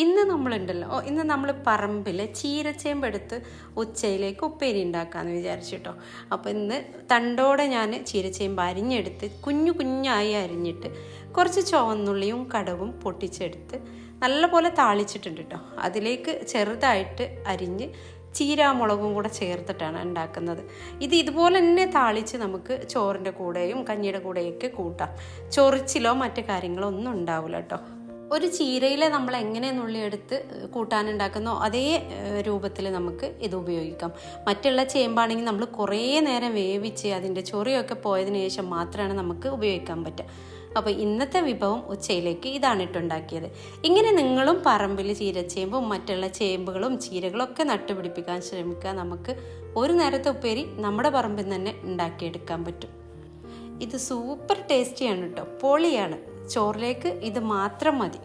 ഇന്ന് നമ്മൾ പറമ്പിൽ ചീരച്ചേമ്പെടുത്ത് ഉച്ചയിലേക്ക് ഉപ്പേരി ഉണ്ടാക്കാമെന്ന് വിചാരിച്ചിട്ടോ. അപ്പോൾ ഇന്ന് തണ്ടോടെ ഞാൻ ചീരച്ചേമ്പ് അരിഞ്ഞെടുത്ത് കുഞ്ഞു കുഞ്ഞായി അരിഞ്ഞിട്ട് കുറച്ച് ചുവന്നുള്ളിയും കടുകും പൊട്ടിച്ചെടുത്ത് നല്ലപോലെ താളിച്ചിട്ടുണ്ട് കേട്ടോ. അതിലേക്ക് ചെറുതായിട്ട് അരിഞ്ഞ് ചീരാമുളകും കൂടെ ചേർത്തിട്ടാണ് ഉണ്ടാക്കുന്നത്. ഇതുപോലെ തന്നെ താളിച്ച് നമുക്ക് ചോറിൻ്റെ കൂടെയും കഞ്ഞിയുടെ കൂടെയൊക്കെ കൂട്ടാം. ചൊറിച്ചിലോ മറ്റു കാര്യങ്ങളോ ഒന്നും ഉണ്ടാവില്ല കേട്ടോ. ഒരു ചീരയിൽ നമ്മൾ എങ്ങനെ നുള്ളിയെടുത്ത് കൂട്ടാനുണ്ടാക്കുന്നോ അതേ രൂപത്തിൽ നമുക്ക് ഇത് ഉപയോഗിക്കാം. മറ്റുള്ള ചേമ്പാണെങ്കിൽ നമ്മൾ കുറേ നേരം വേവിച്ച് അതിൻ്റെ ചൊറിയൊക്കെ പോയതിന് ശേഷം മാത്രമാണ് നമുക്ക് ഉപയോഗിക്കാൻ പറ്റുക. അപ്പോൾ ഇന്നത്തെ വിഭവം ഉച്ചയിലേക്ക് ഇതാണ് ഇട്ടുണ്ടാക്കിയത്. ഇങ്ങനെ നിങ്ങളും പറമ്പിൽ ചീരച്ചേമ്പും മറ്റുള്ള ചേമ്പുകളും ചീരകളും ഒക്കെ നട്ടുപിടിപ്പിക്കാൻ ശ്രമിക്കുക. നമുക്ക് ഒരു നേരത്തെ ഉപ്പേരി നമ്മുടെ പറമ്പിൽ തന്നെ ഉണ്ടാക്കിയെടുക്കാൻ പറ്റും. ഇത് സൂപ്പർ ടേസ്റ്റിയാണ് കേട്ടോ, പൊളിയാണ്. ചോറിലേക്ക് ഇത് മാത്രം മതി.